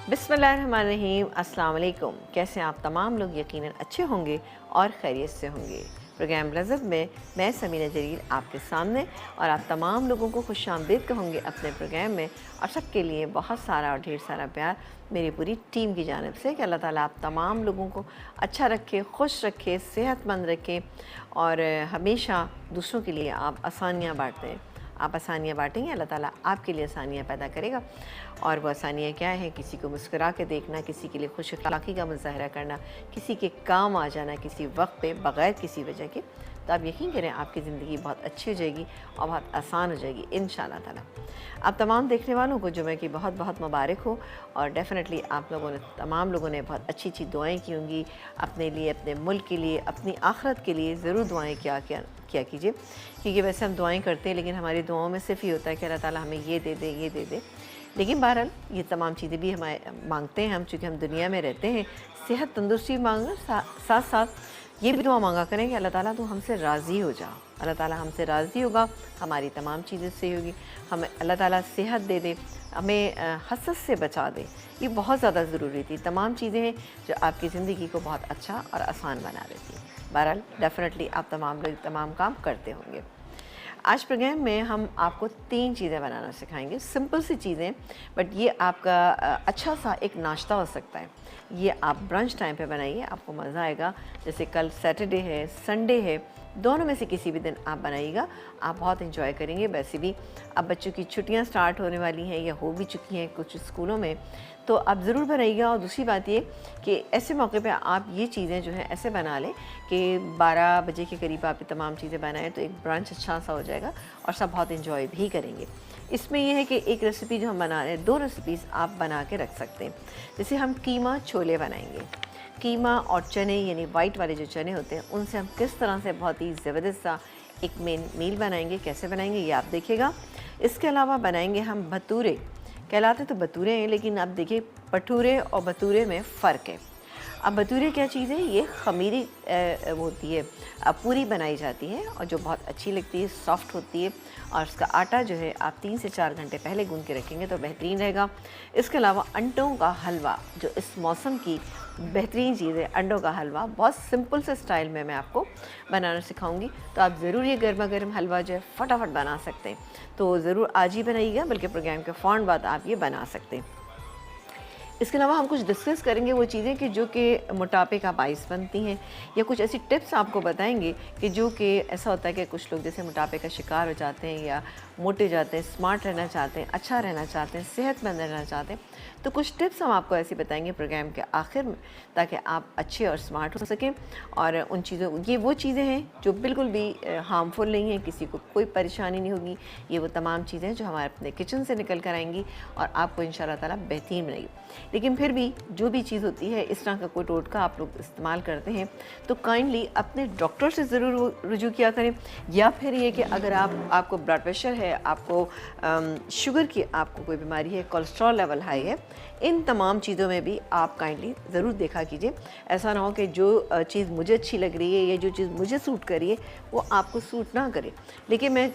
बिस्मिल्लाहिर्रहमानिर्रहीम। अस्सलाम वालेकुम। कैसे आप तमाम लोग यकीनन अच्छे होंगे और खैरियत से होंगे। प्रोग्राम लज़्ज़त में मैं समीना जलील आपके सामने और आप तमाम लोगों को खुशामदीद कहूँगी अपने प्रोग्राम में, और सबके लिए बहुत सारा और ढेर सारा प्यार मेरी पूरी टीम की जानिब से कि अल्लाह ताला आप तमाम लोगों को अच्छा रखे, खुश रखे, सेहतमंद रखे और हमेशा दूसरों के लिए आप आसानियाँ बांटते हैं। आप आसानियाँ बाँटेंगे, अल्लाह ताला आपके लिए आसानियाँ पैदा करेगा। और वो आसानियाँ क्या हैं? किसी को मुस्कुरा के देखना, किसी के लिए खुश अखलाक़ी का मुज़ाहरा करना, किसी के काम आ जाना किसी वक्त पे बग़ैर किसी वजह के। तो आप यकीन करें आपकी ज़िंदगी बहुत अच्छी हो जाएगी और बहुत आसान हो जाएगी इंशाअल्लाह ताला। आप तमाम देखने वालों को जुमे की बहुत बहुत मुबारक हो और डेफ़िनेटली आप लोगों ने तमाम लोगों ने बहुत अच्छी अच्छी दुआएँ की होंगी अपने लिए, अपने मुल्क के लिए, अपनी आखिरत के लिए। ज़रूर दुआएँ किया कीजिए, क्योंकि वैसे हम दुआएँ करते हैं लेकिन हमारी दुआओं में सिर्फ ये होता है कि अल्लाह ताला हमें ये दे दे, ये दे दे। लेकिन बहरहाल ये तमाम चीज़ें भी हमारे मांगते हैं हम, चूँकि हम दुनिया में रहते हैं। सेहत तंदुरुस्ती मांगना साथ साथ ये भी दुआ मांगा करें कि अल्लाह ताला तू हमसे राज़ी हो जा। अल्लाह ताला हमसे राज़ी होगा, हमारी तमाम चीज़ें सही होगी। हमें अल्लाह ताला सेहत दे दे, हमें हसद से बचा दे। ये बहुत ज़्यादा ज़रूरी थी। तमाम चीज़ें हैं जो आपकी ज़िंदगी को बहुत अच्छा और आसान बना देती हैं। बहरहाल डेफ़िनेटली आप तमाम लोग तमाम काम करते होंगे। आज प्रोग्राम में हम आपको 3 चीज़ें बनाना सिखाएंगे, सिंपल सी चीज़ें, बट ये आपका अच्छा सा एक नाश्ता हो सकता है। ये आप ब्रंच टाइम पे बनाइए, आपको मज़ा आएगा। जैसे कल सैटरडे है, संडे है, दोनों में से किसी भी दिन आप बनाइएगा, आप बहुत एंजॉय करेंगे। वैसे भी अब बच्चों की छुट्टियां स्टार्ट होने वाली हैं या हो भी चुकी हैं कुछ स्कूलों में, तो आप ज़रूर बनाइएगा। और दूसरी बात ये कि ऐसे मौके पे आप ये चीज़ें जो हैं ऐसे बना लें कि 12 बजे के करीब आप ये तमाम चीज़ें बनाएं, तो एक ब्रंच अच्छा सा हो जाएगा और सब बहुत एंजॉय भी करेंगे। इसमें यह है कि एक रेसिपी जो हम बना रहे हैं, 2 रेसिपीज़ आप बना के रख सकते हैं। जैसे हम कीमा छोले बनाएंगे, कीमा और चने यानी वाइट वाले जो चने होते हैं उनसे हम किस तरह से बहुत ही ज़बरदस्त सा एक मील बनाएंगे। कैसे बनाएंगे ये आप देखिएगा। इसके अलावा बनाएंगे हम भटूरे। कहलाते तो भटूरे हैं, लेकिन आप देखिए भटूरे और भटूरे में फ़र्क है। अब भटूरे क्या चीज़ है? ये खमीरी होती है, पूरी बनाई जाती है और जो बहुत अच्छी लगती है, सॉफ्ट होती है। और इसका आटा जो है आप 3 से 4 घंटे पहले गूंद के रखेंगे तो बेहतरीन रहेगा। इसके अलावा अंडों का हलवा, जो इस मौसम की बेहतरीन चीज़ है, अंडों का हलवा बहुत सिंपल से स्टाइल में मैं आपको बनाना सिखाऊंगी। तो आप ज़रूर ये गर्मा गर्म हलवा जो है फटाफट बना सकते हैं। तो ज़रूर आज ही बनाइएगा, बल्कि प्रोग्राम के फ़ौरन बाद आप ये बना सकते हैं। इसके अलावा हम कुछ डिस्कस करेंगे वो चीज़ें कि जो कि मोटापे का बाइस बनती हैं, या कुछ ऐसी टिप्स आपको बताएंगे कि जो कि ऐसा होता है कि कुछ लोग जैसे मोटापे का शिकार हो जाते हैं या मोटे जाते हैं, स्मार्ट रहना चाहते हैं, अच्छा रहना चाहते हैं, सेहतमंद रहना चाहते हैं। तो कुछ टिप्स हम आपको ऐसे बताएंगे प्रोग्राम के आखिर में, ताकि आप अच्छे और स्मार्ट हो सकें। और उन चीज़ों, ये वो चीज़ें हैं जो बिल्कुल भी हार्मफुल नहीं हैं, किसी को कोई परेशानी नहीं होगी। ये वो तमाम चीज़ें जो हमारे अपने किचन से निकल कर आएंगी और आपको इंशाअल्लाह ताला बेहतरीन बनेगी। लेकिन फिर भी जो भी चीज़ होती है, इस तरह का कोई टोटका आप लोग इस्तेमाल करते हैं तो काइंडली अपने डॉक्टर से ज़रूर रुजू किया करें। या फिर ये कि अगर आपको ब्लड प्रेशर है, आपको शुगर की आपको कोई बीमारी है, कोलेस्ट्रॉल लेवल हाई है, इन तमाम चीज़ों में भी आप काइंडली ज़रूर देखा कीजिए। ऐसा ना हो कि जो चीज़ मुझे अच्छी लग रही है या जो चीज़ मुझे सूट कर रही है वो आपको सूट ना करे। लेकिन मैं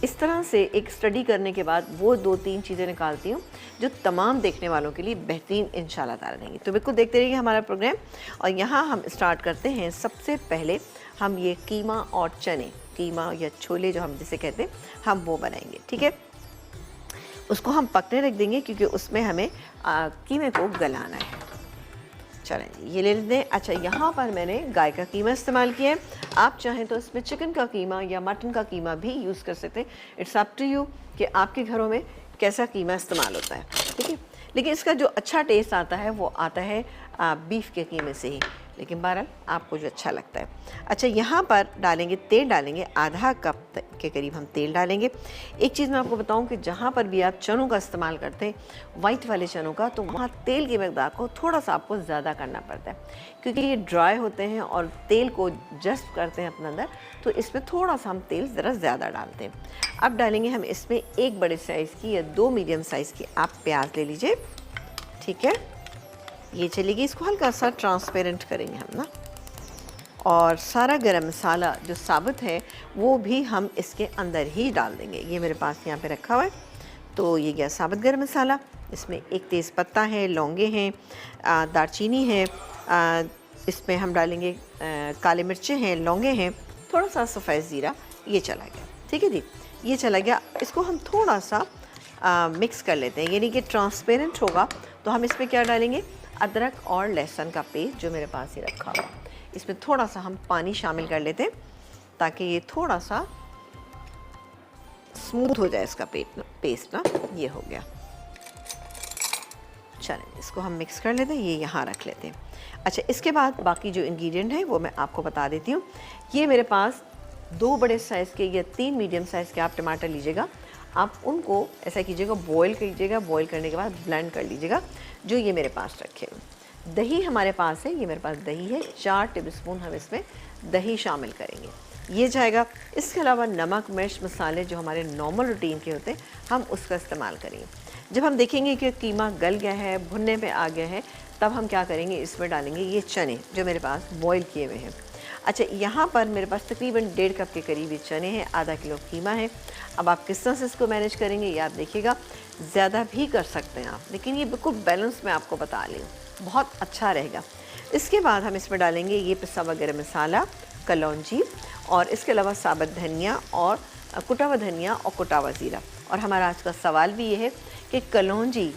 इस तरह से एक स्टडी करने के बाद वो 2-3 चीज़ें निकालती हूँ जो तमाम देखने वालों के लिए बेहतरीन इंशाल्लाह ताला रहेंगी। तो बिल्कुल देखते रहिए हमारा प्रोग्राम। और यहाँ हम स्टार्ट करते हैं। सबसे पहले हम ये कीमा और चने, कीमा या छोले जो हम जिसे कहते हैं, हम वो बनाएंगे। ठीक है, उसको हम पकने रख देंगे क्योंकि उसमें हमें कीमे को गलाना है। चलें ये ले लेते हैं। अच्छा, यहाँ पर मैंने गाय का कीमा इस्तेमाल किया है। आप चाहें तो इसमें चिकन का कीमा या मटन का कीमा भी यूज़ कर सकते हैं। इट्स अप टू यू कि आपके घरों में कैसा कीमा इस्तेमाल होता है। ठीक है, लेकिन इसका जो अच्छा टेस्ट आता है वो आता है बीफ के कीमे से ही, लेकिन बहरहाल आपको जो अच्छा लगता है। अच्छा, यहाँ पर डालेंगे तेल, डालेंगे आधा कप के करीब हम तेल डालेंगे। एक चीज़ मैं आपको बताऊँ कि जहाँ पर भी आप चनों का इस्तेमाल करते हैं, वाइट वाले चनों का, तो वहाँ तेल की मकदार को थोड़ा सा आपको ज़्यादा करना पड़ता है क्योंकि ये ड्राई होते हैं और तेल को जस्ट करते हैं अपने अंदर। तो इसमें थोड़ा सा हम तेल ज़रा ज़्यादा डालते हैं। अब डालेंगे हम इसमें 1 बड़े साइज़ की या 2 मीडियम साइज़ की आप प्याज ले लीजिए। ठीक है, ये चलेगी। इसको हल्का सा ट्रांसपेरेंट करेंगे हम ना। और सारा गरम मसाला जो साबुत है वो भी हम इसके अंदर ही डाल देंगे। ये मेरे पास यहाँ पे रखा हुआ है, तो ये गया साबुत गरम मसाला, इसमें एक तेज़पत्ता है, लौंगे हैं, दालचीनी है, इसमें हम डालेंगे काले मिर्चें हैं, लौंगे हैं, थोड़ा सा सफ़ेद ज़ीरा, ये चला गया। ठीक है जी, ये चला गया। इसको हम थोड़ा सा मिक्स कर लेते हैं, यानी कि ट्रांसपेरेंट होगा तो हम इसमें क्या डालेंगे, अदरक और लहसुन का पेस्ट जो मेरे पास ही रखा हुआ, इसमें थोड़ा सा हम पानी शामिल कर लेते हैं ताकि ये थोड़ा सा स्मूथ हो जाए इसका पेस्ट ना। ये हो गया। चलें, इसको हम मिक्स कर लेते हैं, ये यहाँ रख लेते हैं। अच्छा, इसके बाद बाकी जो इंग्रेडिएंट है वो मैं आपको बता देती हूँ। ये मेरे पास 2 बड़े साइज़ के या 3 मीडियम साइज़ के आप टमाटर लीजिएगा, आप उनको ऐसा कीजिएगा, बॉईल कीजिएगा, बॉईल करने के बाद ब्लेंड कर लीजिएगा, जो ये मेरे पास रखे हुए। दही हमारे पास है, ये मेरे पास दही है, 4 टेबलस्पून हम इसमें दही शामिल करेंगे, ये जाएगा। इसके अलावा नमक, मिर्च, मसाले जो हमारे नॉर्मल रूटीन के होते हैं, हम उसका इस्तेमाल करेंगे। जब हम देखेंगे कि कीमा गल गया है, भुनने पे आ गया है, तब हम क्या करेंगे, इसमें डालेंगे ये चने जो मेरे पास बॉईल किए हुए हैं। अच्छा, यहाँ पर मेरे पास तकरीबन 1.5 कप के करीब ये चने हैं, आधा किलो कीमा है। अब आप किस तरह से इसको मैनेज करेंगे ये आप देखिएगा, ज़्यादा भी कर सकते हैं आप, लेकिन ये बिल्कुल बैलेंस मैं आपको बता रही हूँ, बहुत अच्छा रहेगा। इसके बाद हम इसमें डालेंगे ये पिसा हुआ गरम मसाला, कलौंजी, और इसके अलावा साबुत धनिया और कुटा हुआ धनिया और कुटा हुआ ज़ीरा। और हमारा आज का सवाल भी ये है कि कलौंजी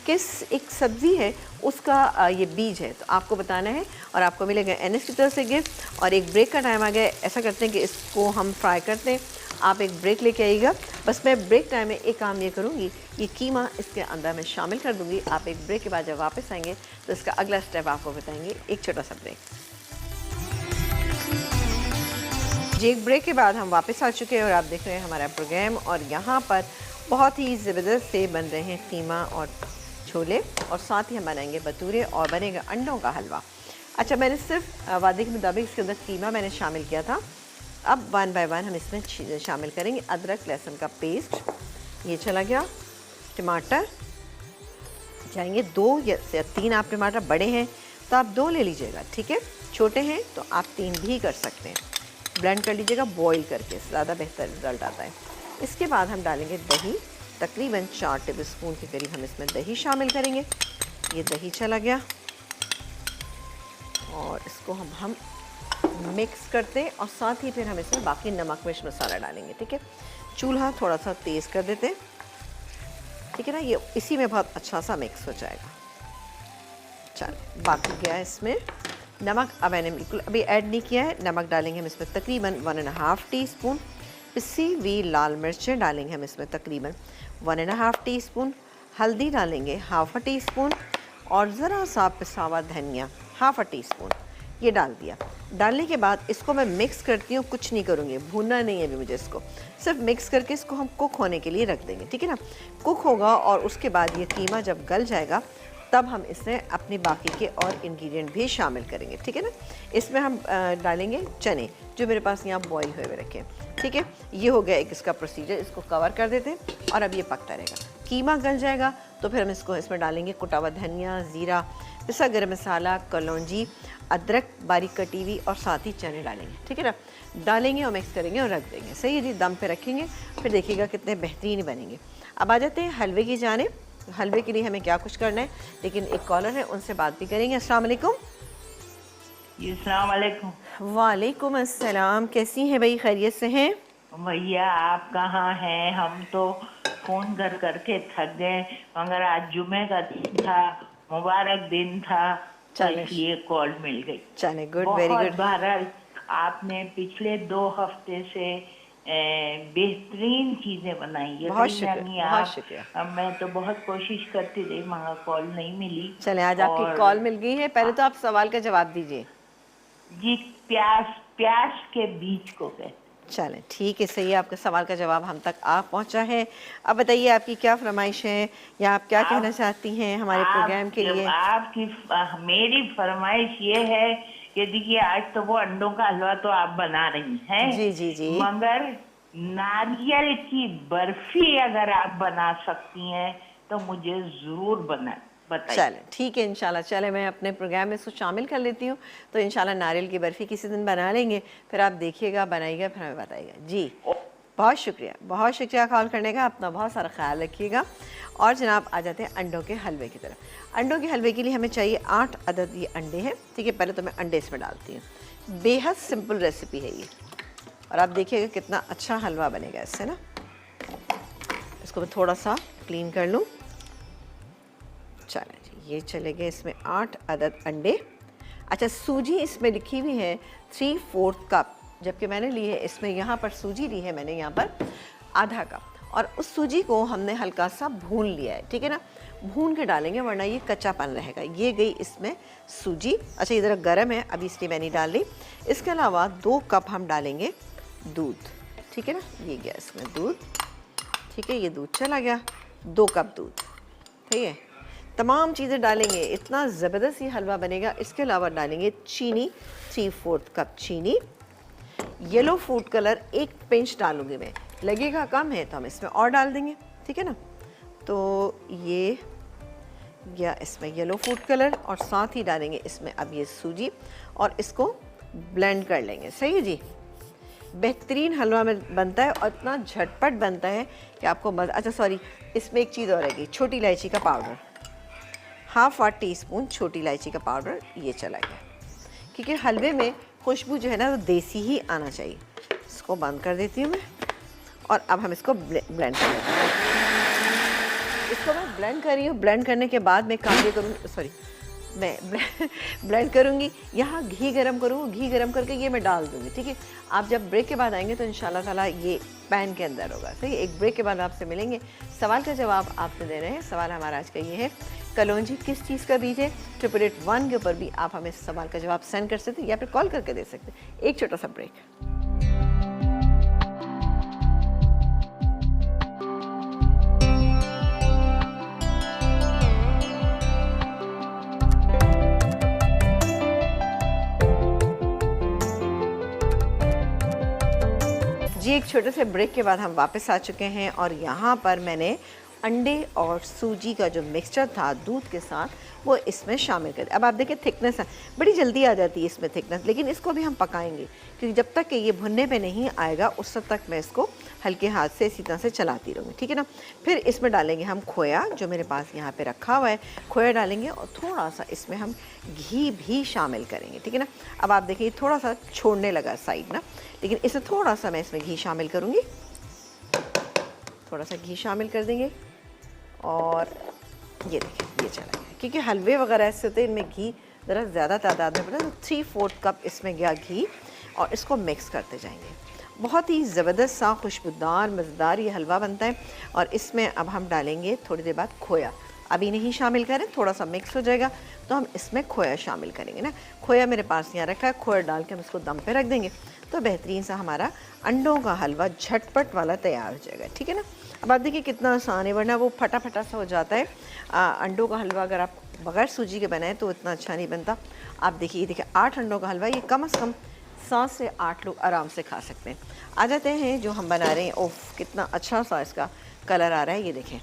किस एक सब्ज़ी है उसका ये बीज है, तो आपको बताना है और आपको मिलेगा एनएस की तरफ से गिफ्ट। और एक ब्रेक का टाइम आ गया, ऐसा करते हैं कि इसको हम फ्राई करते हैं, आप एक ब्रेक लेके आइएगा। बस मैं ब्रेक टाइम में एक काम ये करूँगी, ये कीमा इसके अंदर मैं शामिल कर दूँगी। आप एक ब्रेक के बाद जब वापस आएंगे तो इसका अगला स्टेप आपको बताएंगे। एक छोटा सा ब्रेक जी। एक ब्रेक के बाद हम वापस आ चुके हैं और आप देख रहे हैं हमारा प्रोग्राम, और यहाँ पर बहुत ही ज़बरदस्त से बन रहे हैं कीमा और छोले, और साथ ही हम बनाएंगे भटूरे और बनेगा अंडों का हलवा। अच्छा, मैंने सिर्फ वादे के मुताबिक इसके अंदर कीमा मैंने शामिल किया था। अब 1 बाय 1 हम इसमें शामिल करेंगे। अदरक लहसुन का पेस्ट, ये चला गया। टमाटर जाएंगे 2 या 3, आप टमाटर बड़े हैं तो आप 2 ले लीजिएगा, ठीक है, छोटे हैं तो आप 3 भी कर सकते हैं। ब्लेंड कर लीजिएगा बॉईल करके, ज़्यादा बेहतर रिज़ल्ट आता है। इसके बाद हम डालेंगे दही, तकरीबन 4 टेबलस्पून के करीब हम इसमें दही शामिल करेंगे। ये दही चला गया और इसको हम मिक्स करते हैं, और साथ ही फिर हम इसमें बाकी नमक मिर्च मसाला डालेंगे, ठीक है। चूल्हा थोड़ा सा तेज़ कर देते हैं, ठीक है ना, ये इसी में बहुत अच्छा सा मिक्स हो जाएगा। चल, बाकी गया इसमें नमक, अब मैंने बिल्कुल अभी ऐड नहीं किया है। नमक डालेंगे हम इसमें तकरीबन 1.5 टीस्पून। पिसी हुई लाल मिर्चें डालेंगे हम इसमें तकरीबन 1.5 टीस्पून। हल्दी डालेंगे 1/2 टीस्पून, और ज़रा सा पिसा हुआ धनिया 1/2 टीस्पून, ये डाल दिया। डालने के बाद इसको मैं मिक्स करती हूँ, कुछ नहीं करूँगी, भूनना नहीं है अभी मुझे, इसको सिर्फ मिक्स करके इसको हम कुक होने के लिए रख देंगे, ठीक है ना। कुक होगा और उसके बाद ये कीमा जब गल जाएगा तब हम इसमें अपने बाकी के और इंग्रेडिएंट भी शामिल करेंगे, ठीक है ना। इसमें हम डालेंगे चने जो मेरे पास यहाँ बॉईल हुए रखे हैं, ठीक है। ये हो गया एक इसका प्रोसीजर, इसको कवर कर देते हैं और अब ये पकता रहेगा। कीमा गल जाएगा तो फिर हम इसको इसमें डालेंगे कुटा हुआ धनिया, ज़ीरा, पिसा गरम मसाला, कलौंजी, अदरक बारीक कटी हुई, और साथ ही चने डालेंगे, ठीक है ना। डालेंगे और मिक्स करेंगे और रख देंगे, सही है जी। दम पे रखेंगे, फिर देखिएगा कितने बेहतरीन बनेंगे। अब आ जाते हैं हलवे की जानिब। हलवे के लिए हमें क्या कुछ करना है, लेकिन एक कॉलर है, उनसे बात भी करेंगे। अस्सलाम वालेकुम। जी अस्सलाम वालेकुम। वालेकुम अस्सलाम, कैसी हैं भाई, खैरियत से हैं? भैया आप कहाँ हैं? हम तो फ़ोन कर करके थक गए, मगर आज जुमे का दिन था, मुबारक दिन था, तो इसलिए कॉल मिल गई। चले, गुड, वेरी गुड। बहरहाल आपने पिछले 2 हफ्ते से बेहतरीन चीज़ें बनाई। बहुत शुक्रिया, बहुत शुक्रिया। मैं तो बहुत कोशिश करती रही मगर कॉल नहीं मिली। चले, आज आपकी कॉल मिल गई है। पहले तो आप सवाल का जवाब दीजिए जी। प्यास के बीज को कहते। चलें, ठीक है, सही है, आपका सवाल का जवाब हम तक आ पहुंचा है। अब बताइए आपकी क्या फरमाइश है, या आप क्या कहना चाहती हैं हमारे प्रोग्राम के लिए? आपकी मेरी फरमाइश ये है कि देखिए आज तो वो अंडों का हलवा तो आप बना रही हैं, जी जी जी, मगर नारियल की बर्फी अगर आप बना सकती हैं तो मुझे जरूर बताइए। चलें, ठीक है, इंशाल्लाह। चले, मैं अपने प्रोग्राम में इसको शामिल कर लेती हूँ, तो इंशाल्लाह नारियल की बर्फ़ी किसी दिन बना लेंगे, फिर आप देखिएगा, बनाइएगा, फिर हमें बताइएगा जी। बहुत शुक्रिया कॉल करने का। अपना बहुत सारा ख्याल रखिएगा। और जनाब आ जाते हैं अंडों के हलवे की तरफ। अंडों के हलवे के लिए हमें चाहिए 8 अदद ये अंडे हैं, ठीक है। पहले तो मैं अंडे इसमें डालती हूँ। बेहद सिंपल रेसिपी है ये, और आप देखिएगा कितना अच्छा हलवा बनेगा इससे ना। इसको मैं थोड़ा सा क्लीन कर लूँ। चलें जी, ये चले गए इसमें 8 अदद अंडे। अच्छा, सूजी इसमें लिखी हुई है 3/4 कप, जबकि मैंने ली है इसमें, यहाँ पर सूजी ली है मैंने यहाँ पर आधा कप। और उस सूजी को हमने हल्का सा भून लिया है, ठीक है ना। भून के डालेंगे वरना ये कच्चापन रहेगा। ये गई इसमें सूजी। अच्छा, ये ज़रा गर्म है अभी इसलिए मैंने डाल ली। इसके अलावा 2 कप हम डालेंगे दूध, ठीक है ना। ये गया इसमें दूध, ठीक है। ये दूध चला गया, 2 कप दूध, ठीक है। तमाम चीज़ें डालेंगे, इतना ज़बरदस्त ये हलवा बनेगा। इसके अलावा डालेंगे चीनी, 3/4 कप चीनी। येलो फूड कलर 1 पिंच डालूंगी मैं, लगेगा कम है तो हम इसमें और डाल देंगे, ठीक है ना। तो ये गया इसमें येलो फूड कलर, और साथ ही डालेंगे इसमें अब ये सूजी, और इसको ब्लेंड कर लेंगे। सही है जी, बेहतरीन हलवा में बनता है और इतना झटपट बनता है कि आपको मज़ा। अच्छा सॉरी, इसमें एक चीज़ और रहेगी, छोटी इलायची का पाउडर, 1/2 टीस्पून छोटी इलायची का पाउडर ये चला गया, क्योंकि हलवे में खुशबू जो है ना वो देसी ही आना चाहिए। इसको बंद कर देती हूँ मैं, और अब हम इसको ब्लेंड कर लेते हैं। इसको मैं ब्लेंड कर रही हूँ। ब्लेंड करने के बाद मैं काम ये करूँगी, सॉरी मैं ब्लेंड करूँगी। यहाँ घी गरम करूँगी, घी गरम करके ये मैं डाल दूँगी, ठीक है। आप जब ब्रेक के बाद आएंगे तो इंशाल्लाह ताला ये पैन के अंदर होगा, सही। एक ब्रेक के बाद आपसे मिलेंगे। सवाल का जवाब आपसे दे रहे हैं। सवाल हमारा आज का ये है, कलौंजी किस चीज़ का बीज है। 888 के ऊपर भी आप हमें सवाल का जवाब सेंड कर सकते हैं या फिर कॉल करके दे सकते हैं। एक छोटा सा ब्रेक। जी, एक छोटे से ब्रेक के बाद हम वापस आ चुके हैं, और यहाँ पर मैंने अंडे और सूजी का जो मिक्सचर था दूध के साथ वो इसमें शामिल कर। अब आप देखिए थिकनेस है, बड़ी जल्दी आ जाती है इसमें थिकनेस, लेकिन इसको भी हम पकाएंगे, क्योंकि जब तक कि ये भुनने पे नहीं आएगा उस तक मैं इसको हल्के हाथ से इसी तरह से चलाती रहूँगी, ठीक है ना। फिर इसमें डालेंगे हम खोया, जो मेरे पास यहाँ पे रखा हुआ है, खोया डालेंगे, और थोड़ा सा इसमें हम घी भी शामिल करेंगे, ठीक है ना। अब आप देखिए थोड़ा सा छोड़ने लगा साइड ना, लेकिन इसे थोड़ा सा मैं इसमें घी शामिल करूँगी। थोड़ा सा घी शामिल कर देंगे, और ये देखिए ये चला गया, क्योंकि हलवे वगैरह ऐसे होते हैं इनमें घी ज़रा ज़्यादा तादाद में पड़ा, तो 3/4 कप इसमें गया घी, और इसको मिक्स करते जाएंगे। बहुत ही ज़बरदस्त सा खुशबूदार मज़ेदार ये हलवा बनता है। और इसमें अब हम डालेंगे थोड़ी देर बाद खोया। अभी नहीं शामिल करें, थोड़ा सा मिक्स हो जाएगा तो हम इसमें खोया शामिल करेंगे ना। खोया मेरे पास यहाँ रखा है, खोया डाल के हम इसको दम पे रख देंगे, तो बेहतरीन सा हमारा अंडों का हलवा झटपट वाला तैयार हो जाएगा, ठीक है ना। अब आप देखिए कितना आसान है, वरना वो फटा फटा सा हो जाता है। अंडों का हलवा अगर आप बगैर सूजी के बनाएं तो इतना अच्छा नहीं बनता। आप देखिए, ये देखिए 8 अंडों का हलवा, ये कम से कम 7 से 8 लोग आराम से खा सकते हैं। आ जाते हैं जो हम बना रहे हैं। ओफ, कितना अच्छा सा इसका कलर आ रहा है, ये देखें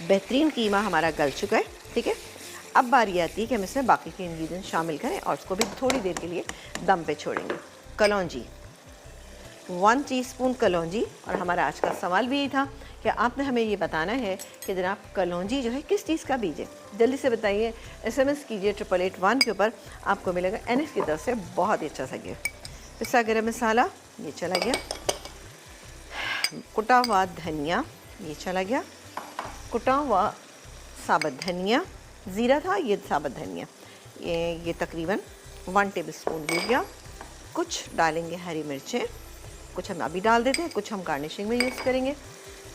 बेहतरीन कीमा हमारा गल चुका है, ठीक है। अब बारी आती है कि हम इसमें बाकी के इंग्रेडिएंट्स शामिल करें और उसको भी थोड़ी देर के लिए दम पे छोड़ेंगे। कलौंजी, 1 टीस्पून कलौंजी। और हमारा आज का सवाल भी यही था कि आपने हमें ये बताना है कि जनाब कलौंजी जो है किस चीज़ का बीज है। जल्दी से बताइए, SMS कीजिए 888 के ऊपर, आपको मिलेगा NS की तरफ से बहुत ही अच्छा सा गिफ्ट। पिस्ता गरम मसाला ये चला गया, कुटा हुआ धनिया ये चला गया, कुटा हुआ साबुत धनिया, ज़ीरा था ये साबुत धनिया, ये तकरीबन 1 टेबलस्पून हो गया। कुछ डालेंगे हरी मिर्चें, कुछ हम अभी डाल देते हैं, कुछ हम गार्निशिंग में यूज़ करेंगे।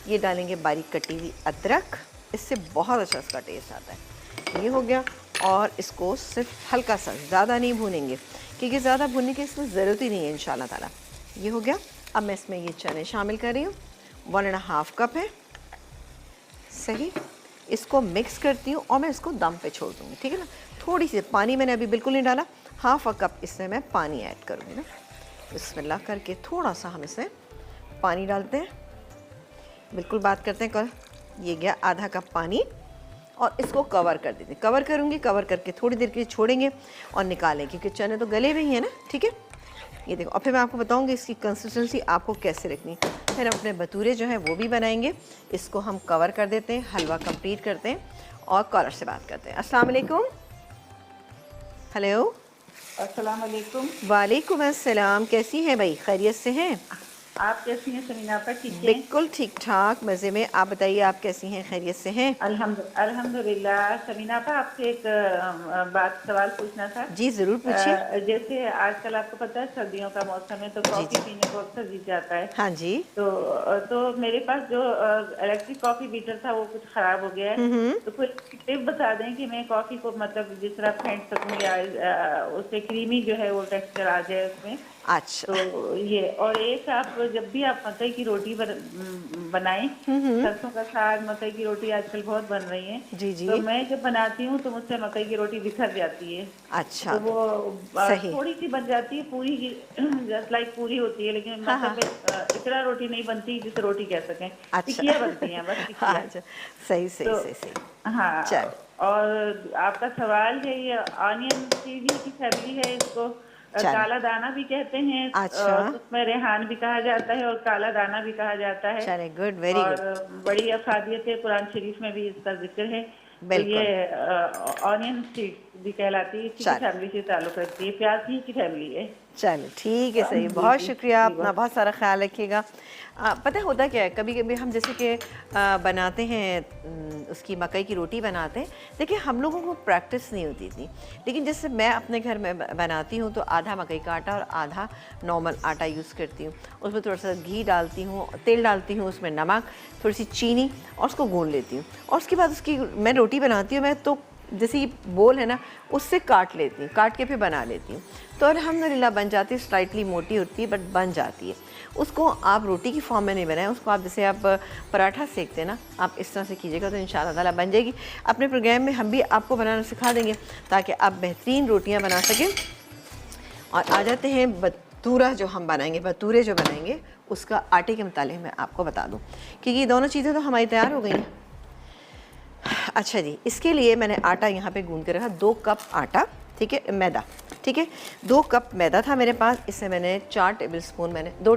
ये डालेंगे बारीक कटी हुई अदरक, इससे बहुत अच्छा इसका टेस्ट आता है। ये हो गया, और इसको सिर्फ हल्का सा, ज़्यादा नहीं भूनेंगे, क्योंकि ज़्यादा भूनने की इसमें ज़रूरत ही नहीं है इंशाल्लाह ताला। ये हो गया। अब मैं इसमें ये चने शामिल कर रही हूँ, 1.5 कप है, सही। इसको मिक्स करती हूँ और मैं इसको दम पे छोड़ दूँगी, ठीक है ना। थोड़ी सी पानी मैंने अभी बिल्कुल नहीं डाला, 1/2 कप इसमें मैं पानी ऐड करूँगी ना। बिस्मिल्लाह करके थोड़ा सा हम इसमें पानी डालते हैं, बिल्कुल बात करते हैं कल। ये गया आधा कप पानी, और इसको कवर कर देते हैं। कवर करूँगी, कवर करके थोड़ी देर के लिए छोड़ेंगे और निकालें, क्योंकि चने तो गले हुए ही हैं ना, ठीक है। ये देखो, और फिर मैं आपको बताऊंगी इसकी कंसिस्टेंसी आपको कैसे रखनी। फिर हम अपने भटूरे जो हैं वो भी बनाएंगे। इसको हम कवर कर देते हैं, हलवा कंप्लीट करते हैं और कॉलर से बात करते हैं। अस्सलाम वालेकुम। हेलो। अस्सलाम वालेकुम। वालेकुम अस्सलाम। कैसी हैं भाई, खैरियत से हैं? आप कैसी हैं समीना आपा? ठीक है, बिल्कुल ठीक ठाक, मज़े में। आप बताइए, आप कैसी हैं, खैरियत से हैं? अल्हम्दुलिल्लाह। समीना आपा, आपसे एक बात सवाल पूछना था। जी ज़रूर पूछिए। जैसे आजकल आपको पता है सर्दियों का मौसम है, तो जी कॉफ़ी जी। पीने को अक्सर जी जाता है। हाँ जी। तो मेरे पास जो इलेक्ट्रिक कॉफ़ी बीटर था वो कुछ ख़राब हो गया है। तो कोई टिप बता दें कि मैं कॉफ़ी को मतलब जिस तरह फेंट सकूँ या उससे क्रीमी जो है वो टेक्सचर आ जाए उसमें। अच्छा। तो ये, और एक आप जब भी आप मकई की रोटी बनाएं, सरसों का साग, मकई की रोटी आजकल बहुत बन रही है, जी जी। तो मैं जब बनाती हूँ तो मुझसे मकई की रोटी बिखर जाती है। अच्छा। तो वो सही। थोड़ी सी बन जाती है, पूरी जस्ट लाइक पूरी होती है, लेकिन हाँ हाँ। मतलब इतना रोटी नहीं बनती जिसे रोटी कह सकें। अच्छा। टिकिया बनती हैं, बस टिकिया। अच्छा, सही सही तो सही सही। हाँ, चल और आपका सवाल है, ये ऑनियन सीवी की फैमिली है, इसको चल। काला दाना भी कहते हैं, अच्छा। तो उसमें रेहान भी कहा जाता है और काला दाना भी कहा जाता है। चले, गुड, वेरी और गुड। बड़ी अफादियत है, कुरान शरीफ में भी इसका जिक्र है। तो ये बिल्कुल। ऑनियन सीड्स भी कहलाती है, इसी की चल फैमिली से ताल्लुक रखती है, प्याज ही की फैमिली है। चलो ठीक है, सही। जी बहुत जी शुक्रिया, जी, अपना बहुत सारा ख्याल रखिएगा। पता है होता क्या है, कभी कभी हम जैसे कि बनाते हैं, उसकी मकई की रोटी बनाते हैं। देखिए, हम लोगों को प्रैक्टिस नहीं होती थी, लेकिन जैसे मैं अपने घर में बनाती हूँ तो आधा मकई का आटा और आधा नॉर्मल आटा यूज़ करती हूँ। उसमें थोड़ा सा घी डालती हूँ, तेल डालती हूँ, उसमें नमक, थोड़ी सी चीनी, और उसको गूँध लेती हूँ। और उसके बाद उसकी मैं रोटी बनाती हूँ, मैं तो जैसे ये बोल है ना, उससे काट लेती हूँ, काट के फिर बना लेती हूँ। तो अल्हम्दुलिल्लाह बन जाती है। स्लाइटली मोटी होती है बट बन जाती है। उसको आप रोटी की फॉर्म में नहीं बनाएं, उसको आप जैसे आप पराठा सेकते हैं ना, आप इस तरह से कीजिएगा तो इंशाल्लाह ताला बन जाएगी। अपने प्रोग्राम में हम भी आपको बनाना सिखा देंगे ताकि आप बेहतरीन रोटियाँ बना सकें। और आ जाते हैं भटूरा जो हम बनाएंगे, भटूरे जो बनाएंगे, उसका आटे के मुतालिक मैं आपको बता दूँ, क्योंकि ये दोनों चीज़ें तो हमारी तैयार हो गई हैं। अच्छा जी, इसके लिए मैंने आटा यहाँ पे गूंद के रखा, 2 कप आटा, ठीक है, मैदा, ठीक है, 2 कप मैदा था मेरे पास। इसमें मैंने 2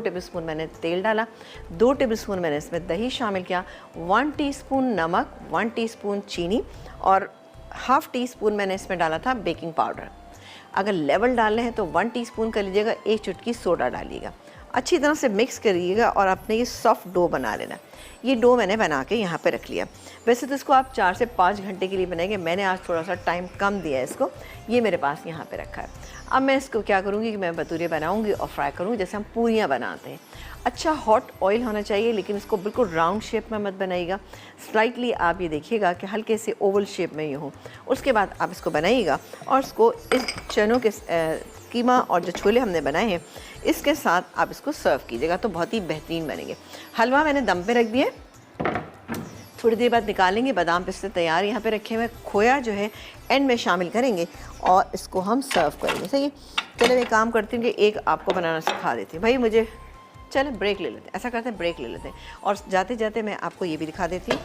टेबलस्पून मैंने तेल डाला, 2 टेबलस्पून मैंने इसमें दही शामिल किया, 1 टीस्पून नमक, 1 टीस्पून चीनी, और हाफ़ टी स्पून मैंने इसमें डाला था बेकिंग पाउडर। अगर लेवल डालने हैं तो 1 टीस्पून कर लीजिएगा, 1 चुटकी सोडा डालिएगा। अच्छी तरह से मिक्स करिएगा और आपने ये सॉफ्ट डो बना लेना। ये डो मैंने बना के यहाँ पे रख लिया। वैसे तो इसको आप 4 से 5 घंटे के लिए बनाएंगे, मैंने आज थोड़ा सा टाइम कम दिया है इसको। ये मेरे पास यहाँ पे रखा है। अब मैं इसको क्या करूँगी कि मैं भटूरे बनाऊँगी और फ्राई करूँगी जैसे हम पूरियाँ बनाते हैं। अच्छा हॉट ऑयल होना चाहिए, लेकिन इसको बिल्कुल राउंड शेप में मत बनाइएगा। स्लाइटली आप ये देखिएगा कि हल्के से ओवल शेप में ये हो। उसके बाद आप इसको बनाइएगा और इसको इस चनों के कीमा और जो छोले हमने बनाए हैं इसके साथ आप इसको सर्व कीजिएगा तो बहुत ही बेहतरीन बनेंगे। हलवा मैंने दम पे रख दिया, थोड़ी देर बाद निकालेंगे। बादाम पिस्ते तैयार यहाँ पे रखे हुए, खोया जो है एंड में शामिल करेंगे और इसको हम सर्व करेंगे। सही है, चलो मैं काम करती हूँ कि एक आपको बनाना सिखा देती हूँ। भाई मुझे चलो ब्रेक ले लेते हैं, ऐसा करते हैं ब्रेक ले लेते हैं, और जाते जाते मैं आपको ये भी दिखा देती हूँ।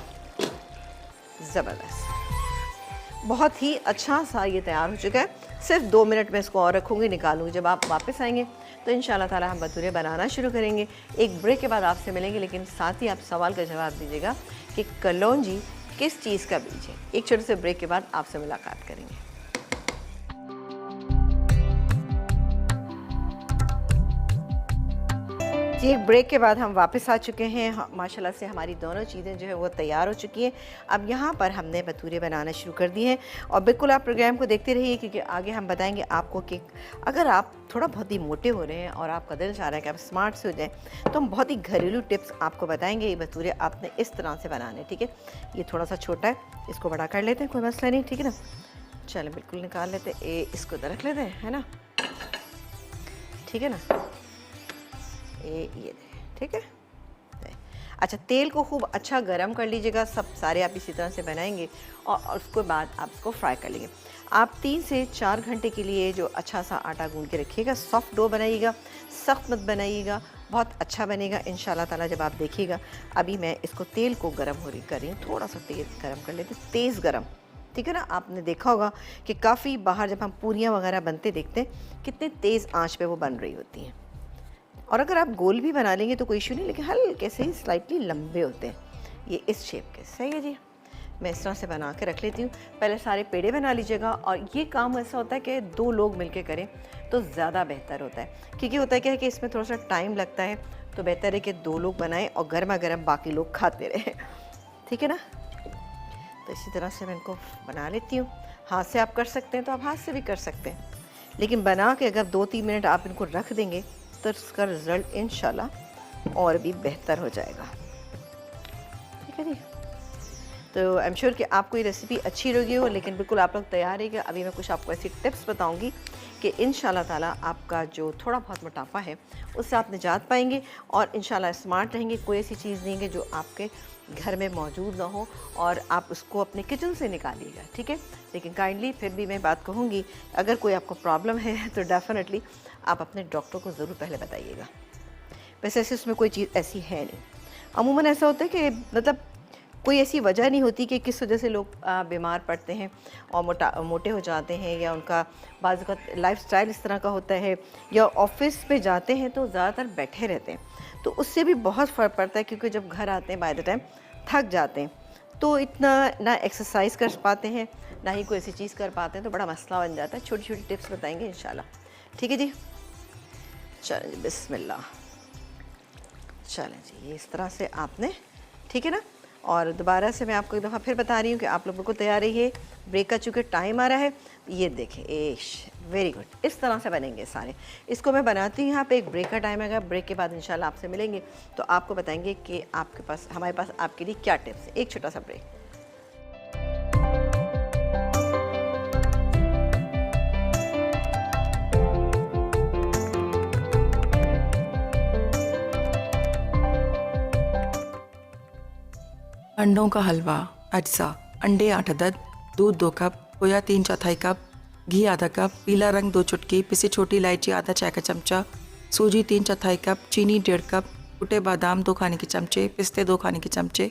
ज़बरदस्त, बहुत ही अच्छा सा ये तैयार हो चुका है। सिर्फ 2 मिनट में इसको और रखूँगी, निकालूँगी। जब आप वापस आएंगे तो इंशाल्लाह ताला हम भटूरे बनाना शुरू करेंगे। एक ब्रेक के बाद आपसे मिलेंगे, लेकिन साथ ही आप सवाल का जवाब दीजिएगा कि कलौंजी किस चीज़ का बीज है। एक छोटे से ब्रेक के बाद आपसे मुलाकात करेंगे। जी, एक ब्रेक के बाद हम वापस आ चुके हैं। माशाल्लाह से हमारी दोनों चीज़ें जो है वो तैयार हो चुकी हैं। अब यहाँ पर हमने भटूरे बनाना शुरू कर दिए हैं और बिल्कुल आप प्रोग्राम को देखते रहिए, क्योंकि आगे हम बताएंगे आपको कि अगर आप थोड़ा बहुत ही मोटे हो रहे हैं और आपका दिल चाह रहा है कि आप स्मार्ट से हो जाएं, तो हम बहुत ही घरेलू टिप्स आपको बताएंगे। ये भटूरे आपने इस तरह से बनाने, ठीक है। ये थोड़ा सा छोटा है, इसको बड़ा कर लेते हैं, कोई मसला नहीं, ठीक है ना। चलो बिल्कुल निकाल लेते हैं, इसको इधर रख लेते हैं, है ना, ठीक है ना। ये ठीक है। अच्छा, तेल को खूब अच्छा गरम कर लीजिएगा। सब सारे आप इसी तरह से बनाएंगे और उसके बाद आप इसको फ्राई कर लेंगे। आप 3 से 4 घंटे के लिए जो अच्छा सा आटा गूंद के रखिएगा। सॉफ्ट डो बनाइएगा, सख्त मत बनाइएगा, बहुत अच्छा बनेगा इंशाल्लाह ताला जब आप देखिएगा। अभी मैं इसको तेल को गरम कर रही हूँ, थोड़ा सा तेल गरम कर लेते, तेज़ गरम, ठीक है ना। आपने देखा होगा कि काफ़ी बाहर जब हम पूरियाँ वगैरह बनते देखते हैं कितने तेज़ आंच पे वो बन रही होती हैं। और अगर आप गोल भी बना लेंगे तो कोई इशू नहीं, लेकिन हल्के से ही स्लाइटली लंबे होते हैं। ये इस शेप के, सही है जी। मैं इस तरह से बना के रख लेती हूँ। पहले सारे पेड़े बना लीजिएगा, और ये काम ऐसा होता है कि 2 लोग मिलके करें तो ज़्यादा बेहतर होता है, क्योंकि होता है क्या है कि इसमें थोड़ा सा टाइम लगता है, तो बेहतर है कि 2 लोग बनाएं और गर्मा गर्म बाकी लोग खाते रहें, ठीक है ना। तो इसी तरह से मैं इनको बना लेती हूँ। हाथ से आप कर सकते हैं तो आप हाथ से भी कर सकते हैं, लेकिन बना के अगर 2-3 मिनट आप इनको रख देंगे तो इसका रिज़ल्ट इंशाल्लाह और भी बेहतर हो जाएगा, ठीक है जी। तो आई एम श्योर कि आपको ये रेसिपी अच्छी लगी हो, लेकिन बिल्कुल आप लोग तैयार है कि अभी मैं कुछ आपको ऐसी टिप्स बताऊंगी कि इंशाल्लाह ताला आपका जो थोड़ा बहुत मोटापा है उससे आप निजात पाएंगे और इंशाल्लाह स्मार्ट रहेंगे। कोई ऐसी चीज़ नहीं है जो आपके घर में मौजूद ना हो और आप उसको अपने किचन से निकालिएगा, ठीक है। लेकिन काइंडली फिर भी मैं बात कहूँगी, अगर कोई आपको प्रॉब्लम है तो डेफ़िनेटली आप अपने डॉक्टर को ज़रूर पहले बताइएगा। वैसे ऐसे उसमें कोई चीज़ ऐसी है नहीं। अमूमन ऐसा होता है कि मतलब कोई ऐसी वजह नहीं होती कि किस वजह से लोग बीमार पड़ते हैं और मोटे हो जाते हैं, या उनका बाज़ का लाइफस्टाइल इस तरह का होता है, या ऑफिस पे जाते हैं तो ज़्यादातर बैठे रहते हैं, तो उससे भी बहुत फ़र्क पड़ता है। क्योंकि जब घर आते हैं बाय द टाइम थक जाते हैं, तो इतना ना एक्सरसाइज कर पाते हैं ना ही कोई ऐसी चीज़ कर पाते हैं, तो बड़ा मसला बन जाता है। छोटी छोटी टिप्स बताएंगे इंशाल्लाह, ठीक है जी। चलें जी, बिस्मिल्लाह। चलें जी, ये इस तरह से आपने, ठीक है ना। और दोबारा से मैं आपको एक दफ़ा फिर बता रही हूँ कि आप लोगों को तैयार रहिए, ब्रेक का चूँकि टाइम आ रहा है। ये देखें, वेरी गुड, इस तरह से बनेंगे सारे। इसको मैं बनाती हूँ, यहाँ पे एक ब्रेक का टाइम आएगा, ब्रेक के बाद इंशाल्लाह आपसे मिलेंगे तो आपको बताएंगे कि आपके पास, हमारे पास आपके लिए क्या टिप्स है। एक छोटा सा ब्रेक। अंडों का हलवा। अज्जा: अंडे 8 अदद, दूध 2 कप, खोया 3/4 कप, घी आधा कप, पीला रंग 2 चुटकी, पिसी छोटी इलायची आधा चाय का चमचा, सूजी 3/4 कप, चीनी 1.5 कप, कुटे बादाम 2 खाने के चमचे, पिस्ते 2 खाने के चमचे।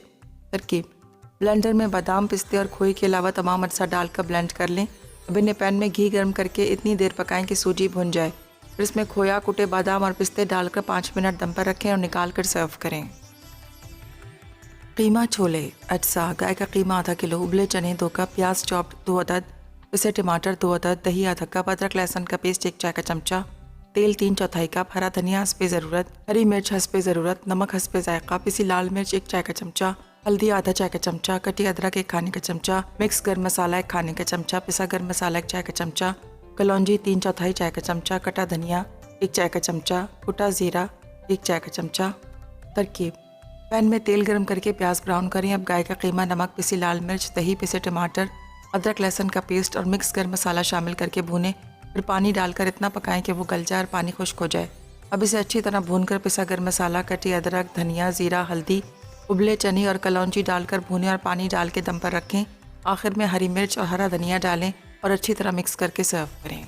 तरकीब: ब्लेंडर में बादाम, पिस्ते और खोए के अलावा तमाम अज्जा डालकर ब्लेंड कर लें। अब इन्हें पैन में घी गर्म करके इतनी देर पकाएं कि सूजी भुन जाए। फिर इसमें खोया, कुटे बादाम और पिस्ते डालकर 5 मिनट दम पर रखें और निकाल कर सर्व करें। कीमा छोले। अज्जा: गाय का कीमा आधा किलो, उबले चने 2 कप, प्याज चॉप्ड 2 अदद, पिसे टमाटर 2 अदद, दही आधा कप, अदरक लहसुन का पेस्ट 1 चाय का चमचा, तेल 3/4 कप, हरा धनिया हस्बे ज़रूरत, हरी मिर्च हस्बे ज़रूरत, नमक हस्बे जायका, पिसी लाल मिर्च 1 चाय का चमचा, हल्दी आधा चाय का चमचा, कटी अदरक 1 खाने का चमचा, मिक्स गर्म मसाला 1 खाने का चमचा, पिसा गर्म मसाला 1 चाय का चमचा, कलौंजी 3/4 चाय का चमचा, कटा धनिया 1 चाय का चमचा, कुटा ज़ीरा 1 चाय का चमचा। तरकीब: पैन में तेल गर्म करके प्याज ब्राउन करें। अब गाय का कीमा, नमक, पिसी लाल मिर्च, दही, पिसे टमाटर, अदरक लहसुन का पेस्ट और मिक्स गर्म मसाला शामिल करके भूनें। फिर पानी डालकर इतना पकाएं कि वो गल जाए और पानी खुश्क हो जाए। अब इसे अच्छी तरह भूनकर पिसा गर्म मसाला, कटी अदरक, धनिया, ज़ीरा, हल्दी, उबले चने और कलौंजी डालकर भूनें और पानी डाल के दम पर रखें। आखिर में हरी मिर्च और हरा धनिया डालें और अच्छी तरह मिक्स करके सर्व करें।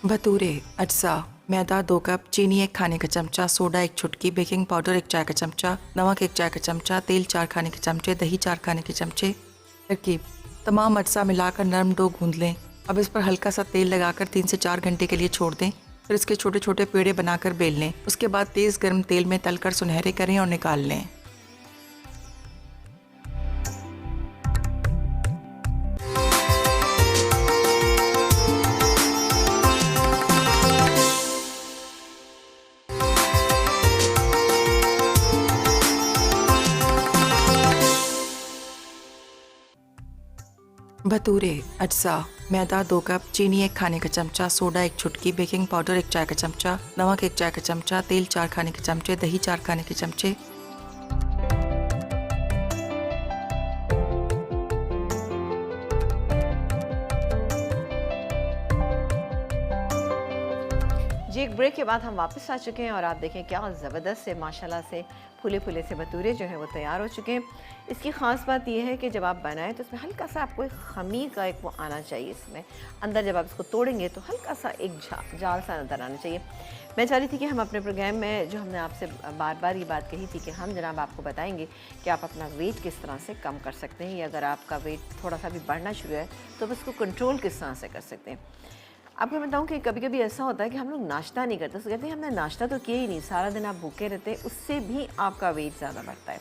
भटूरे। अज्जा: मैदा 2 कप, चीनी 1 खाने का चमचा, सोडा 1 चुटकी, बेकिंग पाउडर 1 चाय का चमचा, नमक 1 चाय का चमचा, तेल 4 खाने के चमचे, दही 4 खाने के चमचे। तरकीब: तमाम अज्जा मिलाकर नरम डो गूंद लें। अब इस पर हल्का सा तेल लगाकर 3 से 4 घंटे के लिए छोड़ दें। फिर इसके छोटे छोटे पेड़े बनाकर बेल लें। उसके बाद तेज़ गर्म तेल में तलकर सुनहरे करें और निकाल लें। भटूरे। अज्जा: मैदा 2 कप, चीनी 1 खाने का चमचा, सोडा 1 चुटकी, बेकिंग पाउडर 1 चाय का चमचा, नमक 1 चाय का चमचा, तेल 4 खाने के चमचे, दही 4 खाने के चमचे। जी, एक ब्रेक के बाद हम वापस आ चुके हैं और आप देखें क्या ज़बरदस्त से माशाल्लाह से फूले फूले से भटूरे जो हैं वो तैयार हो चुके हैं। इसकी ख़ास बात यह है कि जब आप बनाएं तो इसमें हल्का सा आपको एक ख़मीर का एक वो आना चाहिए, इसमें अंदर जब आप इसको तोड़ेंगे तो हल्का सा एक जाल सा नज़र आना चाहिए। मैं चाह रही थी कि हम अपने प्रोग्राम में जो हमने आपसे बार बार ये बात कही थी कि हम जनाब आपको बताएंगे कि आप अपना वेट किस तरह से कम कर सकते हैं, या अगर आपका वेट थोड़ा सा भी बढ़ना शुरू है तो आप इसको कंट्रोल किस तरह से कर सकते हैं। आपको बताऊं कि कभी कभी ऐसा होता है कि हम लोग नाश्ता नहीं करते, तो कहते हैं हमने नाश्ता तो किया ही नहीं, सारा दिन आप भूखे रहते हैं, उससे भी आपका वेट ज़्यादा बढ़ता है।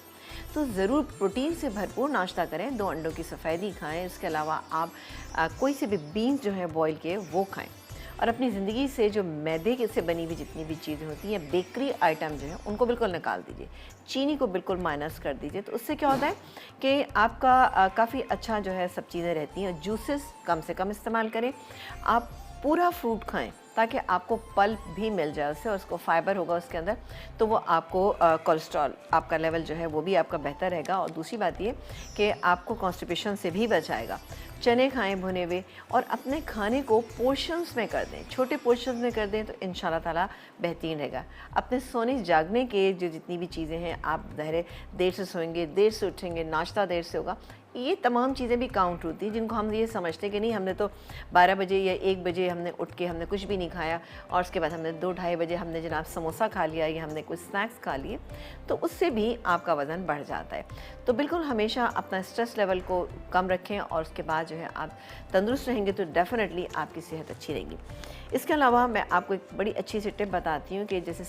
तो ज़रूर प्रोटीन से भरपूर नाश्ता करें, 2 अंडों की सफ़ेदी खाएं, इसके अलावा आप कोई से भी बीन्स जो है बॉईल किए वो खाएं, और अपनी ज़िंदगी से जो मैदे से बनी हुई जितनी भी चीज़ें होती हैं, बेकरी आइटम जो है उनको बिल्कुल निकाल दीजिए, चीनी को बिल्कुल माइनस कर दीजिए। तो उससे क्या होता है कि आपका काफ़ी अच्छा जो है सब चीज़ें रहती हैं। जूसेस कम से कम इस्तेमाल करें, आप पूरा फ्रूट खाएं ताकि आपको पल्प भी मिल जाए उससे, और उसको फाइबर होगा उसके अंदर, तो वो आपको कोलेस्ट्रॉल आपका लेवल जो है वो भी आपका बेहतर रहेगा। और दूसरी बात ये कि आपको कॉन्स्टिपेशन से भी बचाएगा। चने खाएं भुने हुए, और अपने खाने को पोर्शंस में कर दें, छोटे पोर्शंस में कर दें तो इंशाल्लाह ताला बेहतरीन रहेगा। अपने सोने जागने के जो जितनी भी चीज़ें हैं, आप देर से सोएंगे, देर से उठेंगे, नाश्ता देर से होगा, ये तमाम चीज़ें भी काउंट होती हैं, जिनको हम ये समझते हैं कि नहीं हमने तो 12 बजे या 1 बजे हमने उठ के हमने कुछ भी नहीं खाया, और उसके बाद हमने 2-2:30 बजे हमने जनाब समोसा खा लिया या हमने कुछ स्नैक्स खा लिए, तो उससे भी आपका वज़न बढ़ जाता है। तो बिल्कुल हमेशा अपना स्ट्रेस लेवल को कम रखें, और उसके बाद जो है आप तंदुरुस्त रहेंगे तो डेफ़िनेटली आपकी सेहत अच्छी रहेगी। इसके अलावा मैं आपको एक बड़ी अच्छी सी टिप बताती हूँ कि जैसे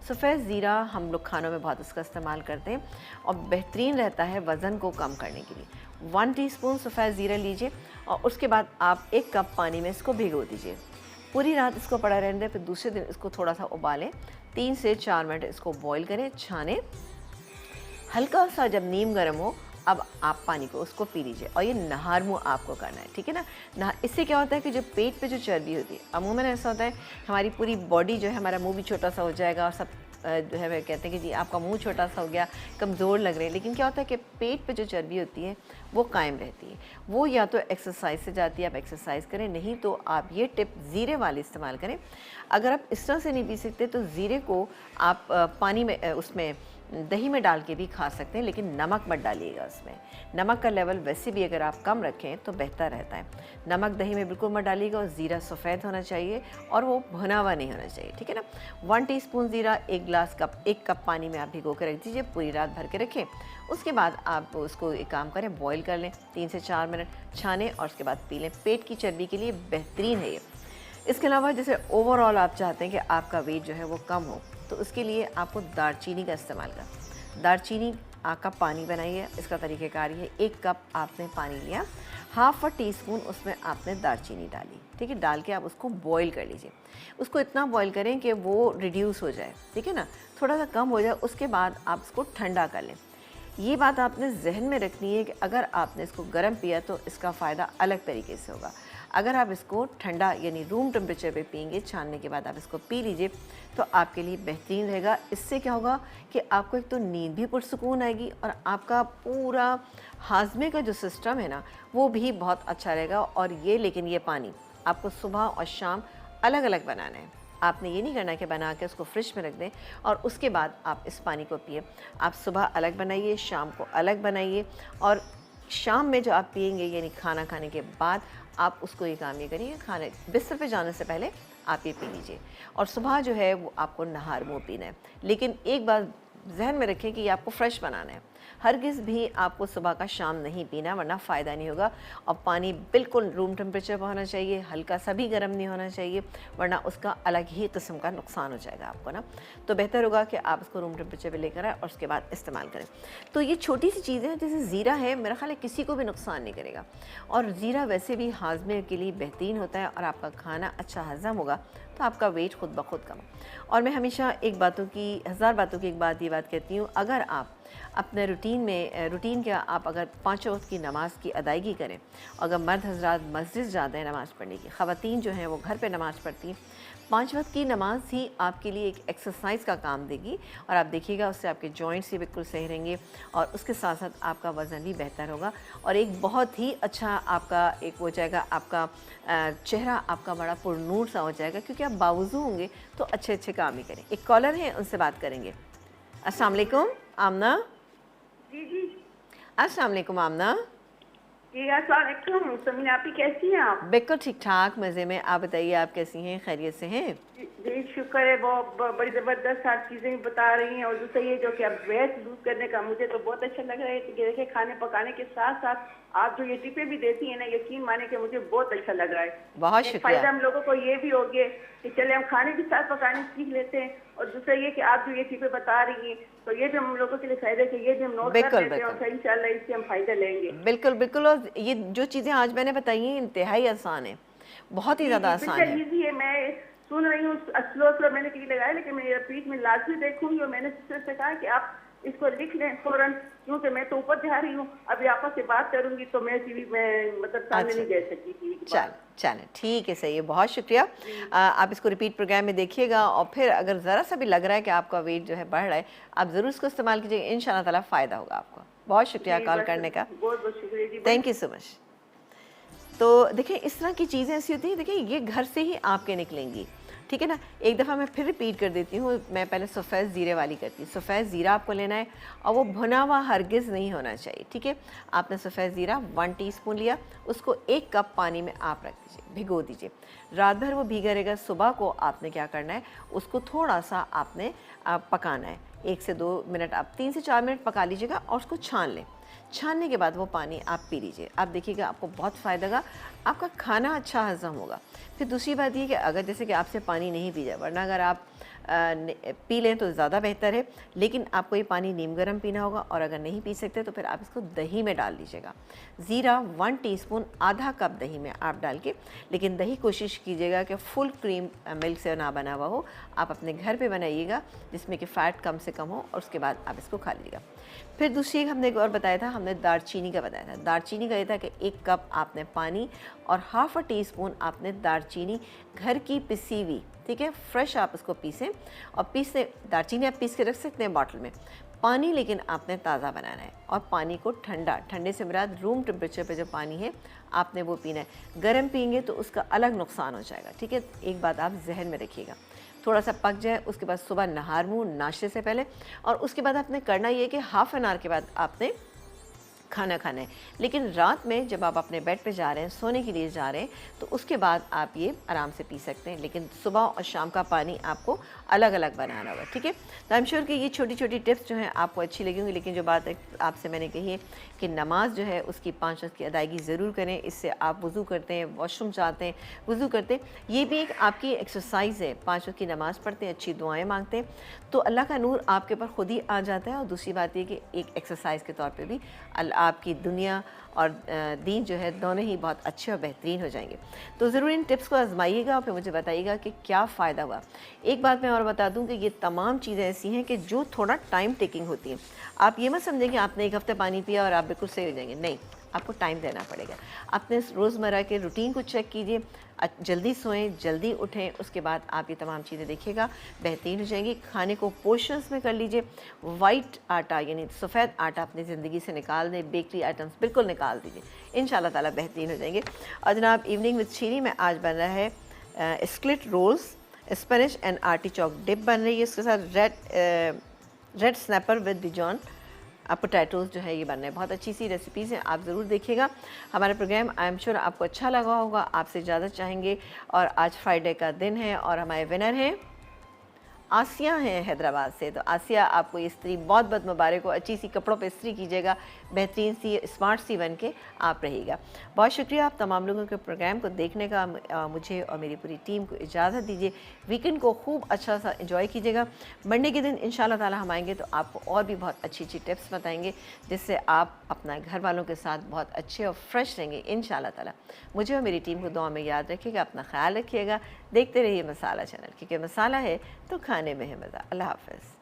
सफ़ेद ज़ीरा हम लोग खानों में बहुत उसका इस्तेमाल करते हैं, और बेहतरीन रहता है वज़न को कम करने के लिए। 1 टीस्पून सफ़ेद ज़ीरा लीजिए, और उसके बाद आप 1 कप पानी में इसको भिगो दीजिए, पूरी रात इसको पड़ा रहने दें, फिर दूसरे दिन इसको थोड़ा सा उबालें, 3 से 4 मिनट इसको बॉईल करें, छानें, हल्का सा जब नीम गर्म हो अब आप पानी को उसको पी लीजिए, और ये नहार मुँह आपको करना है, ठीक है ना। इससे क्या होता है कि जो पेट पे जो चर्बी होती है, अमूमन ऐसा होता है हमारी पूरी बॉडी जो है, हमारा मुंह भी छोटा सा हो जाएगा, और सब जो है वे कहते हैं कि जी आपका मुंह छोटा सा हो गया, कमज़ोर लग रहे हैं, लेकिन क्या होता है कि पेट पे जो चर्बी होती है वो कायम रहती है। वो या तो एक्सरसाइज से जाती है, आप एक्सरसाइज करें, नहीं तो आप ये टिप ज़ीरे वाली इस्तेमाल करें। अगर आप इस तरह से नहीं पी सकते तो ज़ीरे को आप पानी में उसमें दही में डाल के भी खा सकते हैं, लेकिन नमक मत डालिएगा उसमें। नमक का लेवल वैसे भी अगर आप कम रखें तो बेहतर रहता है। नमक दही में बिल्कुल मत डालिएगा, और ज़ीरा सफ़ेद होना चाहिए और वो भुना हुआ नहीं होना चाहिए, ठीक है ना। 1 टीस्पून ज़ीरा 1 कप पानी में आप भिगो के रख दीजिए, पूरी रात भर के रखें। उसके बाद आप उसको एक काम करें, बॉईल कर लें, 3 से 4 मिनट छानें, और उसके बाद पी लें। पेट की चर्बी के लिए बेहतरीन है ये। इसके अलावा जैसे ओवरऑल आप चाहते हैं कि आपका वेट जो है वो कम हो, तो उसके लिए आपको दालचीनी का इस्तेमाल करना। दालचीनी का पानी बनाइए, इसका तरीक़ेकार ये, 1 कप आपने पानी लिया, 1/2 टीस्पून उसमें आपने दालचीनी डाली, ठीक है, डाल के आप उसको बॉईल कर लीजिए। उसको इतना बॉईल करें कि वो रिड्यूस हो जाए, ठीक है ना, थोड़ा सा कम हो जाए। उसके बाद आप इसको ठंडा कर लें। ये बात आपने जहन में रखनी है कि अगर आपने इसको गर्म पिया तो इसका फ़ायदा अलग तरीके से होगा। अगर आप इसको ठंडा यानी रूम टेम्परेचर पे पिएंगे, छानने के बाद आप इसको पी लीजिए, तो आपके लिए बेहतरीन रहेगा। इससे क्या होगा कि आपको एक तो नींद भी पुरसुकून आएगी, और आपका पूरा हाजमे का जो सिस्टम है ना वो भी बहुत अच्छा रहेगा। और ये लेकिन ये पानी आपको सुबह और शाम अलग अलग बनाना है। आपने ये नहीं करना कि बना के उसको फ्रिज में रख दें और उसके बाद आप इस पानी को पिए। आप सुबह अलग बनाइए, शाम को अलग बनाइए, और शाम में जो आप पिएंगे यानी खाना खाने के बाद आप उसको ये काम ये करिए, खाने बिस्तर पे जाने से पहले आप ये पी लीजिए, और सुबह जो है वो आपको नहार मुँह पीना है। लेकिन एक बात जहन में रखें कि ये आपको फ्रेश बनाना है। हरगिज़ भी आपको सुबह का शाम नहीं पीना, वरना फ़ायदा नहीं होगा। और पानी बिल्कुल रूम टेम्परेचर पर होना चाहिए, हल्का सा भी गर्म नहीं होना चाहिए, वरना उसका अलग ही किस्म का नुकसान हो जाएगा आपको ना। तो बेहतर होगा कि आप इसको रूम टेम्परेचर पे लेकर आए और उसके बाद इस्तेमाल करें। तो ये छोटी सी चीज़ें हैं, जैसे ज़ीरा है, मेरा ख्याल है किसी को भी नुकसान नहीं करेगा, और ज़ीरा वैसे भी हाजमे के लिए बेहतरीन होता है, और आपका खाना अच्छा हज़म होगा तो आपका वेट खुद ब खुद कम। और मैं हमेशा 1000 बातों की एक बात ये बात कहती हूँ, अगर आप अपने रूटीन के आप अगर 5 वक्त की नमाज की अदायगी करें, अगर मर्द हजरात मस्जिद ज़्यादा है नमाज़ पढ़ने की, ख़वातीन जो हैं वो घर पे नमाज़ पढ़ती हैं, 5 वक्त की नमाज ही आपके लिए एक एक्सरसाइज का काम देगी और आप देखिएगा उससे आपके जॉइंट्स भी बिल्कुल सही रहेंगे और उसके साथ साथ आपका वज़न भी बेहतर होगा और एक बहुत ही अच्छा आपका एक हो जाएगा, आपका चेहरा आपका बड़ा पुरनूर सा हो जाएगा क्योंकि आप बावजू होंगे तो अच्छे अच्छे काम ही करें। एक कॉलर है, उनसे बात करेंगे। अस्सलाम वालेकुम आमना। जी जी अस्सलाम वालेकुम आमना। जी अस्सलाम वालेकुम समीना, आप ही कैसी हैं आप? बिल्कुल ठीक ठाक मज़े में। आप बताइए आप कैसी हैं, खैरियत से हैं? जी शुक्र है, बहुत बड़ी ज़बरदस्त सारी चीज़ें भी बता रही हैं और दूसरा ये जो कि अब वेट लूज करने का मुझे तो बहुत अच्छा लग रहा है कि देखिए खाने पकाने के साथ साथ आप जो ये टिप्पे भी देती हैं ना, यकीन माने कि मुझे बहुत अच्छा लग रहा है। बहुत एक शुक्रिया। फायदा हम लोगों को ये भी हो गया कि चले हम खाने के साथ पकाने सीख लेते हैं और दूसरा ये कि आप जो ये टिप्पे बता रही हैं तो ये भी हम लोगों के लिए फायदा है कि ये भी हम नोट कर बिल्कुल, लेते हैं और बिल्कुल। इंशाल्लाह इससे हम फायदा लेंगे। बिल्कुल बिल्कुल। और ये जो चीज़ें आज मैंने बताई हैं इंतहाई आसान है, बहुत ही ज़्यादा आसान है। इजी है। मैं सुन रही हूँ स्लो स्लो मैंने टीवी लगाया, लेकिन मैं रिपीट में लाजमी देखूंगी और मैंने सिस्टर से कहा कि आप इसको लिख लें फौरन, क्योंकि मैं तो ऊपर जा रही हूँ, अभी आपस से बात करूंगी तो मैं टीवी में मतलब सामने नहीं दे सकती टीवी के चल चलें ठीक है, सही है, बहुत शुक्रिया। आप इसको रिपीट प्रोग्राम में देखिएगा और फिर अगर ज़रा सा भी लग रहा है कि आपका वेट जो है बढ़ रहा है, आप ज़रूर इसको इस्तेमाल कीजिएगा, इंशाल्लाह ताला फ़ायदा होगा आपको। बहुत शुक्रिया कॉल करने का, बहुत बहुत शुक्रिया जी। Thank you so much. तो देखिए इस तरह की चीज़ें ऐसी होती हैं, देखिए ये घर से ही आपके निकलेंगी, ठीक है ना। एक दफ़ा मैं फिर रिपीट कर देती हूँ, मैं पहले सफ़ेद ज़ीरे वाली करती हूँ। सफ़ेद ज़ीरा आपको लेना है और वो भुना हुआ हरगिज़ नहीं होना चाहिए, ठीक है। आपने सफ़ेद ज़ीरा 1 टीस्पून लिया, उसको 1 कप पानी में आप रख दीजिए, भिगो दीजिए, रात भर वो भीगा रहेगा। सुबह को आपने क्या करना है, उसको थोड़ा सा आपने पकाना है, 1 से 2 मिनट, आप 3 से 4 मिनट पका लीजिएगा और उसको छान लें। छानने के बाद वो पानी आप पी लीजिए, आप देखिएगा आपको बहुत फ़ायदा होगा, आपका खाना अच्छा हज़म होगा। फिर दूसरी बात ये कि अगर जैसे कि आपसे पानी नहीं पी जाए, वरना अगर आप पी लें तो ज़्यादा बेहतर है, लेकिन आपको ये पानी नीम गर्म पीना होगा और अगर नहीं पी सकते तो फिर आप इसको दही में डाल लीजिएगा। ज़ीरा 1 टीस्पून, आधा कप दही में आप डाल के, लेकिन दही कोशिश कीजिएगा कि फुल क्रीम मिल्क से ना बना हुआ हो, आप अपने घर पे बनाइएगा जिसमें कि फ़ैट कम से कम हो और उसके बाद आप इसको खा लीजिएगा। फिर दूसरी हमने एक और बताया था, हमने दालचीनी का बताया था। दालचीनी का ये था कि 1 कप आपने पानी और ½ टीस्पून आपने दालचीनी घर की पिसी हुई, ठीक है, फ्रेश आप इसको पीसें और दालचीनी आप पीस के रख सकते हैं बॉटल में। पानी लेकिन आपने ताज़ा बनाना है और पानी को ठंडे से मुराद रूम टेम्परेचर पे जो पानी है आपने वो पीना है। गर्म पीएंगे तो उसका अलग नुकसान हो जाएगा, ठीक है। एक बात आप जहन में रखिएगा, थोड़ा सा पक जाए उसके बाद सुबह नहार मुँह नाश्ते से पहले, और उसके बाद आपने करना ये कि ½ एन आवर के बाद आपने खाना खाना है। लेकिन रात में जब आप अपने बेड पे जा रहे हैं, सोने के लिए जा रहे हैं, तो उसके बाद आप ये आराम से पी सकते हैं, लेकिन सुबह और शाम का पानी आपको अलग अलग बनाना होगा, ठीक है। तो आई एम श्योर कि ये छोटी छोटी टिप्स जो हैं आपको अच्छी लगेंगी, लेकिन जो बात आपसे मैंने कही है कि नमाज जो है उसकी 5 वक्त की अदायगी ज़रूर करें। इससे आप वज़ू करते हैं, वॉशरूम जाते हैं, वज़ू करते हैं, ये भी एक आपकी एक्सरसाइज है। 5 वक्त की नमाज़ पढ़ते हैं, अच्छी दुआएँ मांगते हैं, तो अल्लाह का नूर आपके ऊपर ख़ुद ही आ जाता है। और दूसरी बात ये कि एक एक्सरसाइज के तौर पे भी आपकी दुनिया और दीन जो है दोनों ही बहुत अच्छे और बेहतरीन हो जाएंगे। तो ज़रूर इन टिप्स को आजमाइएगा और फिर मुझे बताइएगा कि क्या फ़ायदा हुआ। एक बात मैं और बता दूं कि ये तमाम चीज़ें ऐसी हैं कि जो थोड़ा टाइम टेकिंग होती हैं। आप ये मत समझें कि आपने 1 हफ़्ते पानी पिया और आप बिल्कुल सही हो जाएंगे, नहीं, आपको टाइम देना पड़ेगा। अपने रोज़मर्रा के रूटीन को चेक कीजिए, जल्दी सोएं, जल्दी उठें, उसके बाद आप ये तमाम चीज़ें देखिएगा बेहतरीन हो जाएंगी। खाने को पोर्शंस में कर लीजिए। वाइट आटा यानी सफ़ेद आटा अपनी ज़िंदगी से निकाल दें, बेकरी आइटम्स बिल्कुल निकाल दीजिए, इंशाल्लाह ताला बेहतरीन हो जाएंगे। और जनाब इवनिंग विद शीरी में आज बन रहा है split rolls, Spanish and artichoke dip बन रही है, इसके साथ red snapper with Dijon potatoes जो है ये बन रहे हैं। बहुत अच्छी सी रेसिपीज़ हैं, आप ज़रूर देखिएगा हमारा प्रोग्राम। आई एम श्योर आपको अच्छा लगा होगा, आपसे ज़्यादा चाहेंगे। और आज फ्राइडे का दिन है और हमारे विनर हैं आसिया हैं हैदराबाद से। तो आसिया, आपको इस्त्री बहुत बहुत मुबारक हो, अच्छी सी कपड़ों पे इस्त्री कीजिएगा, बेहतरीन सी स्मार्ट सी बन के आप रहिएगा। बहुत शुक्रिया आप तमाम लोगों के प्रोग्राम को देखने का। मुझे और मेरी पूरी टीम को इजाज़त दीजिए। वीकेंड को खूब अच्छा सा एंजॉय कीजिएगा। मंडे के दिन इंशाल्लाह ताला हम आएंगे तो आपको और भी बहुत अच्छी अच्छी टिप्स बताएंगे, जिससे आप अपना घर वालों के साथ बहुत अच्छे और फ्रेश रहेंगे इंशाल्लाह ताला। मुझे और मेरी टीम को दुआ में याद रखिएगा, अपना ख्याल रखिएगा। देखते रहिए मसाला चैनल, क्योंकि मसाला है तो खाने में है मज़ा। अल्लाह हाफ़िज़।